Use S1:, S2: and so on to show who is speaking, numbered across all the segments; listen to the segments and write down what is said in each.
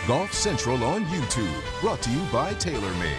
S1: Golf Central on YouTube, brought to you by TaylorMade.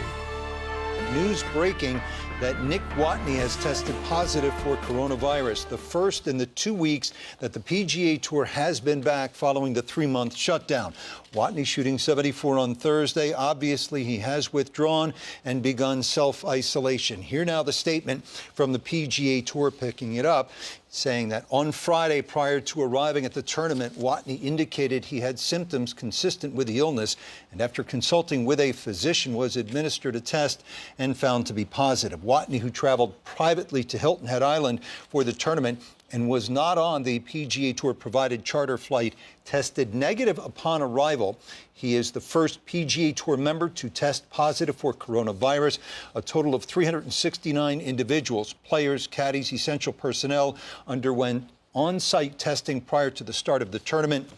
S2: News breaking that Nick Watney has tested positive for coronavirus, the first in the 2 weeks that the PGA Tour has been back following the 3-month shutdown. Watney shooting 74 on Thursday. Obviously, he has withdrawn and begun self-isolation. Here now the statement from the PGA Tour picking it up, saying that on Friday, prior to arriving at the tournament, Watney indicated he had symptoms consistent with the illness, and after consulting with a physician, was administered a test and found to be positive. Watney, who traveled privately to Hilton Head Island for the tournament and was not on the PGA Tour provided charter flight, tested negative upon arrival. He is the first PGA Tour member to test positive for coronavirus. A total of 369 individuals, players, caddies, essential personnel, underwent on-site testing prior to the start of the tournament,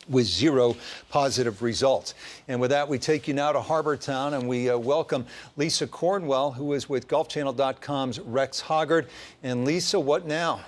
S2: with 0 positive results. And with that, we take you now to Harbour Town, and we welcome Lisa Cornwell, who is with GolfChannel.com's Rex Hoggard. And Lisa, what now?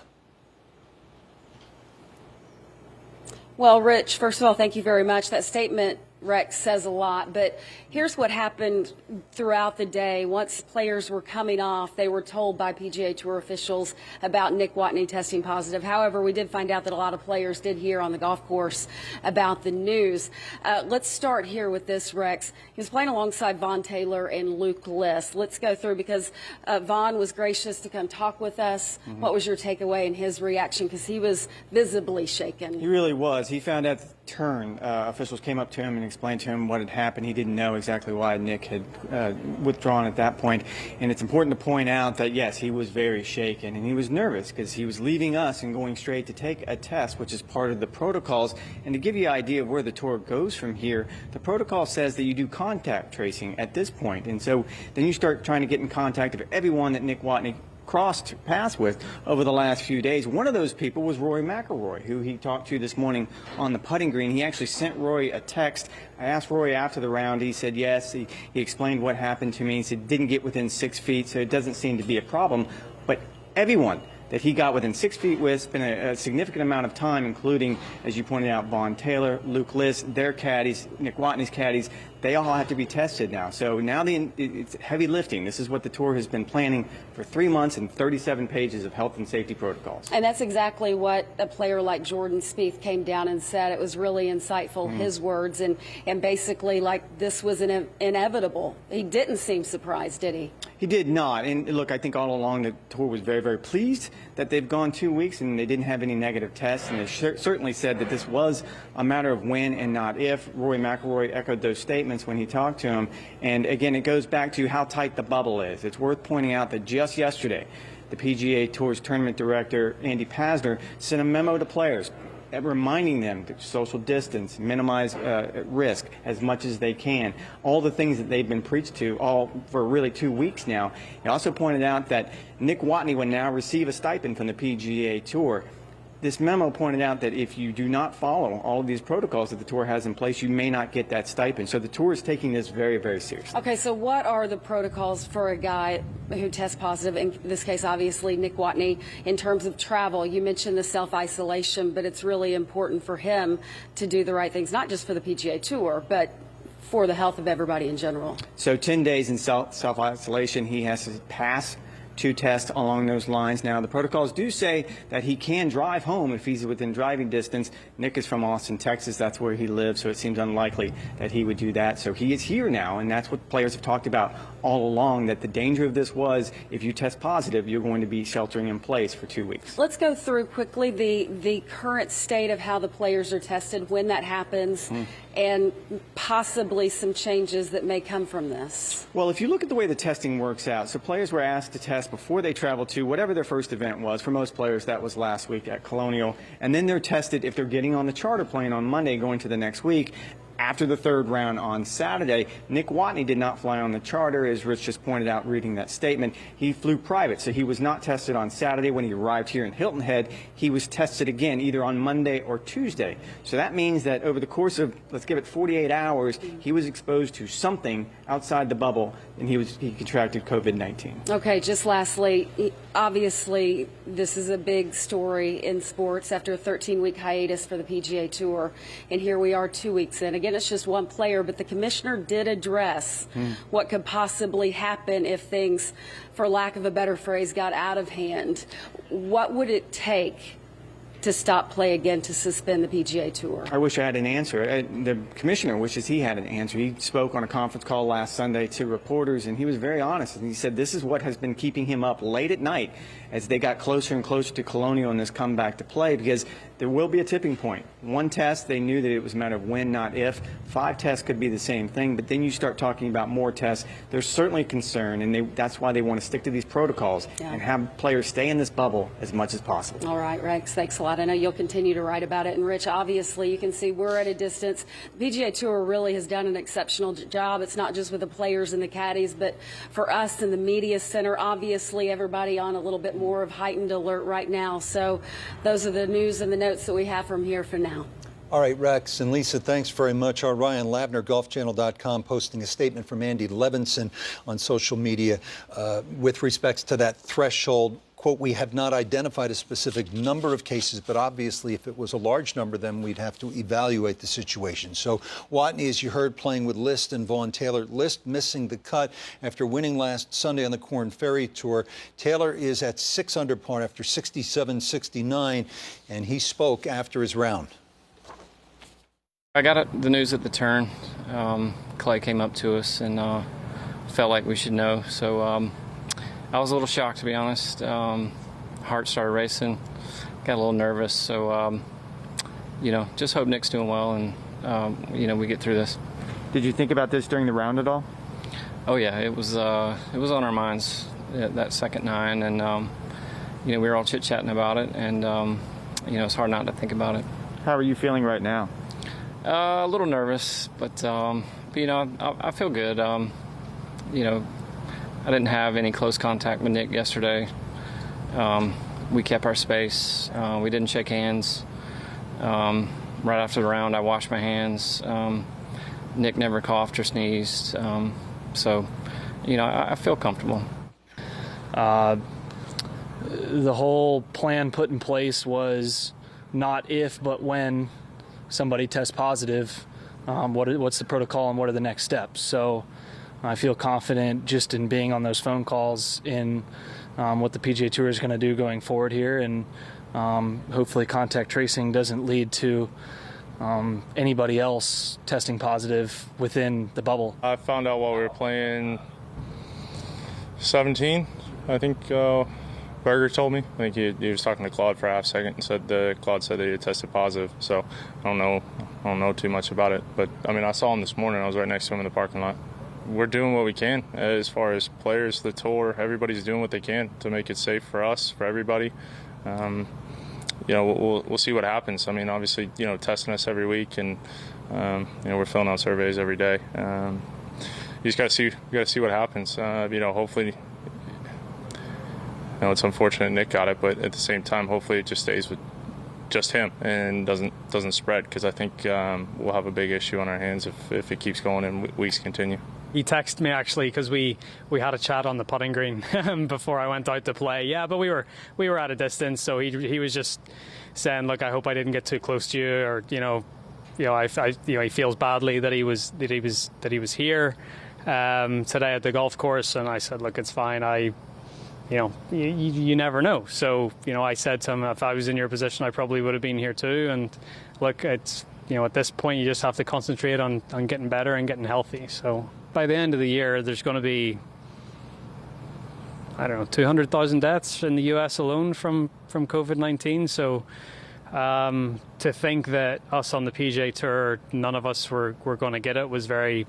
S3: Well, Rich, first of all, thank you very much. That statement, Rex, says a lot, but here's what happened throughout the day. Once players were coming off, they were told by PGA Tour officials about Nick Watney testing positive. However, we did find out that a lot of players did hear on the golf course about the news. Let's start here with this, Rex. He was playing alongside Vaughn Taylor and Luke List. Let's go through, because Vaughn was gracious to come talk with us. What was your takeaway and his reaction? Because he was visibly shaken.
S4: He really was. He found out the turn. Officials came up to him and explained to him what had happened. He didn't know exactly why Nick had withdrawn at that point. And it's important to point out that, yes, he was very shaken and he was nervous because he was leaving us and going straight to take a test, which is part of the protocols. And to give you an idea of where the tour goes from here, the protocol says that you do contact tracing at this point. And so then you start trying to get in contact with everyone that Nick Watney crossed paths with over the last few days. One of those people was Rory McIlroy, who he talked to this morning on the putting green. He actually sent Rory a text. I asked Rory after the round. He said yes. He explained what happened to me. He said didn't get within 6 feet, so it doesn't seem to be a problem. But everyone that he got within 6 feet with, spent a significant amount of time, including, as you pointed out, Vaughn Taylor, Luke List, their caddies, Nick Watney's caddies, they all have to be tested now. So now it's heavy lifting. This is what the tour has been planning for 3 months and 37 pages of health and safety protocols. And
S3: that's exactly what a player like Jordan Spieth came down and said. It was really insightful, his words, and basically like this was inevitable. He didn't seem surprised, did he?
S4: He did not. And look, I think all along the tour was very, very pleased that they've gone 2 weeks and they didn't have any negative tests. And they certainly said that this was a matter of when and not if. Rory McIlroy echoed those statements when he talked to him. And again, it goes back to how tight the bubble is. It's worth pointing out that just yesterday, the PGA Tour's tournament director, Andy Pasner, sent a memo to players reminding them to social distance, minimize risk as much as they can, all the things that they've been preached to all for really 2 weeks now. He also pointed out that Nick Watney will now receive a stipend from the PGA Tour. This memo pointed out that if you do not follow all of these protocols that the tour has in place, you may not get that stipend. So the tour is taking this very, very seriously.
S3: Okay, so what are the protocols for a guy who tests positive, in this case, obviously, Nick Watney, in terms of travel? You mentioned the self-isolation, but it's really important for him to do the right things, not just for the PGA Tour, but for the health of everybody in general.
S4: So 10 days in self-isolation, he has to pass 2 tests along those lines. Now, the protocols do say that he can drive home if he's within driving distance. Nick is from Austin, Texas. That's where he lives, so it seems unlikely that he would do that. So he is here now, and that's what players have talked about all along, that the danger of this was if you test positive, you're going to be sheltering in place for 2 weeks.
S3: Let's go through quickly the current state of how the players are tested, when that happens, and possibly some changes that may come from this.
S4: Well, if you look at the way the testing works out, so players were asked to test before they travel to whatever their first event was. For most players, that was last week at Colonial. And then they're tested if they're getting on the charter plane on Monday going to the next week. After the 3rd round on Saturday, Nick Watney did not fly on the charter, as Rich just pointed out reading that statement. He flew private, so he was not tested on Saturday when he arrived here in Hilton Head. He was tested again either on Monday or Tuesday. So that means that over the course of, let's give it 48 hours, he was exposed to something outside the bubble, and he contracted COVID-19.
S3: Okay, just lastly, obviously this is a big story in sports after a 13-week hiatus for the PGA Tour, and here we are 2 weeks in. Again, again, it's just one player, but the commissioner did address what could possibly happen if things, for lack of a better phrase, got out of hand. What would it take to stop play again, to suspend the PGA Tour?
S4: I wish I had an answer. The commissioner wishes he had an answer. He spoke on a conference call last Sunday to reporters, and he was very honest. And he said this is what has been keeping him up late at night as they got closer and closer to Colonial in this comeback to play, because there will be a tipping point. One test, they knew that it was a matter of when, not if. 5 tests could be the same thing, but then you start talking about more tests. There's certainly concern, and that's why they want to stick to these protocols and have players stay in this bubble as much as possible.
S3: All right, Rex, thanks a lot. I know you'll continue to write about it. And Rich, obviously, you can see we're at a distance. The PGA Tour really has done an exceptional job. It's not just with the players and the caddies, but for us in the media center, obviously everybody on a little bit more of heightened alert right now. So those are the news and the notes that we have from here for now.
S2: All right, Rex and Lisa, thanks very much. Our Ryan Lavner, golfchannel.com, posting a statement from Andy Levinson on social media with respects to that threshold. Quote, we have not identified a specific number of cases, but obviously if it was a large number, then we'd have to evaluate the situation. So Watney, as you heard, playing with List and Vaughn Taylor. List missing the cut after winning last Sunday on the Corn Ferry Tour. Taylor is at 6 under par after 67-69, and he spoke after his round.
S5: I got the news at the turn. Clay came up to us and felt like we should know. So I was a little shocked, to be honest. Heart started racing, got a little nervous. So, just hope Nick's doing well and, we get through this.
S4: Did you think about this during the round at all?
S5: Oh, yeah. It was on our minds, that second 9. And, we were all chit-chatting about it. And, it's hard not to think about it.
S4: How are you feeling right now?
S5: A little nervous, but I feel good. I didn't have any close contact with Nick yesterday. We kept our space. We didn't shake hands. Right after the round, I washed my hands. Nick never coughed or sneezed. I feel comfortable.
S6: The whole plan put in place was not if, but when somebody tests positive, what's the protocol and what are the next steps. So I feel confident just in being on those phone calls in what the PGA Tour is going to do going forward here, and hopefully contact tracing doesn't lead to anybody else testing positive within the bubble.
S7: I found out while we were playing 17, I think Berger told me. I think he was talking to Claude for a half second and said Claude said that he had tested positive. So I don't know too much about it. But I saw him this morning. I was right next to him in the parking lot. We're doing what we can as far as players, the tour. Everybody's doing what they can to make it safe for us, for everybody. We'll see what happens. Obviously, testing us every week, and we're filling out surveys every day. You just got to see what happens. Hopefully. It's unfortunate Nick got it, but at the same time, hopefully it just stays with just him and doesn't spread, because I think we'll have a big issue on our hands if it keeps going and weeks continue.
S6: He texted me actually because we had a chat on the putting green before I went out to play. Yeah, but we were at a distance, so he was just saying, look, I hope I didn't get too close to you, or he feels badly that he was here today at the golf course, and I said, look, it's fine. You never know. So, I said to him, if I was in your position, I probably would have been here too. And look, it's, at this point, you just have to concentrate on getting better and getting healthy. So by the end of the year, there's going to be, 200,000 deaths in the U.S. alone from COVID-19. So to think that us on the PGA Tour, none of us were going to get it was very...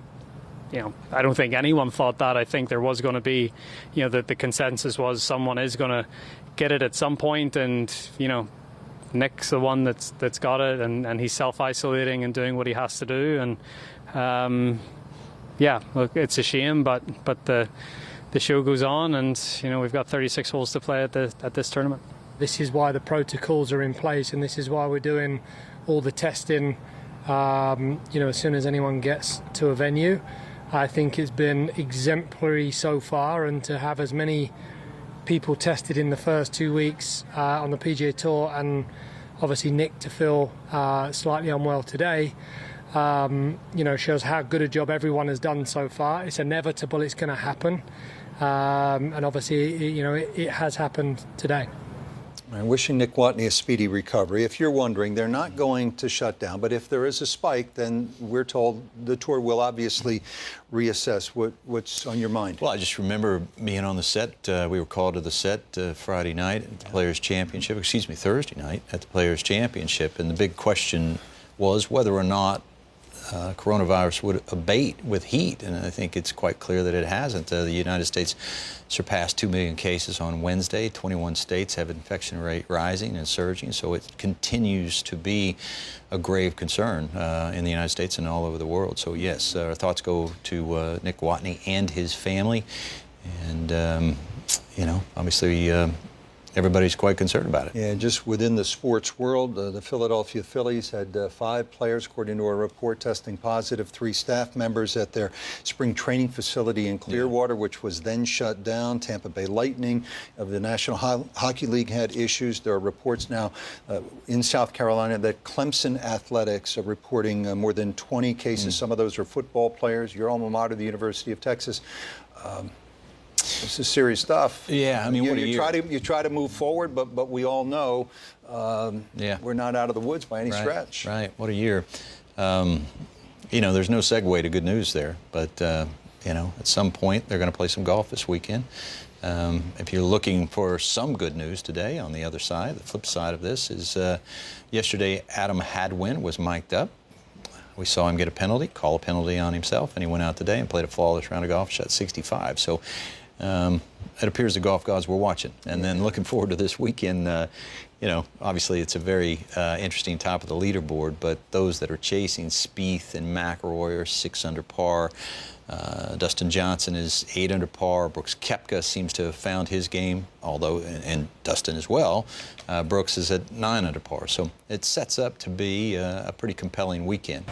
S6: I don't think anyone thought that. I think there was going to be, that the consensus was someone is going to get it at some point, and Nick's the one that's got it, and he's self-isolating and doing what he has to do, and look, it's a shame, but the show goes on, and we've got 36 holes to play at this tournament.
S8: This is why the protocols are in place, and this is why we're doing all the testing. As soon as anyone gets to a venue. I think it's been exemplary so far, and to have as many people tested in the first 2 weeks on the PGA Tour, and obviously Nick to feel slightly unwell today, shows how good a job everyone has done so far. It's inevitable, it's going to happen. And obviously, it has happened today.
S2: I'm wishing Nick Watney a speedy recovery. If you're wondering, they're not going to shut down, but if there is a spike, then we're told the tour will obviously reassess. What's on your mind?
S9: Well, I just remember being on the set. We were called to the set Thursday night at the Players' Championship, and the big question was whether or not coronavirus would abate with heat, and I think it's quite clear that it hasn't. The United States surpassed 2 million cases on Wednesday. 21 states have infection rate rising and surging, so it continues to be a grave concern in the United States and all over the world. So yes, our thoughts go to Nick Watney and his family, and obviously everybody's quite concerned about it.
S2: Yeah, just within the sports world, the Philadelphia Phillies had 5 players, according to a report, testing positive, 3 staff members at their spring training facility in Clearwater, which was then shut down. Tampa Bay Lightning of the National Hockey League had issues. There are reports now in South Carolina that Clemson Athletics are reporting more than 20 cases. Some of those are football players. Your alma mater, the University of Texas. This is serious stuff.
S9: Yeah, I mean,
S2: you try to move forward, but we all know we're not out of the woods by any stretch.
S9: Right. What a year. There's no segue to good news there, but at some point they're going to play some golf this weekend. If you're looking for some good news today, on the other side, the flip side of this is yesterday Adam Hadwin was mic'd up. We saw him get a penalty, call a penalty on himself, and he went out today and played a flawless round of golf, shot 65. So it appears the golf gods were watching. And then looking forward to this weekend, obviously it's a very interesting top of the leaderboard, but those that are chasing, Spieth and McIlroy are 6 under par. Dustin Johnson is 8 under par. Brooks Koepka seems to have found his game, and Dustin as well. Brooks is at 9 under par. So it sets up to be a pretty compelling weekend.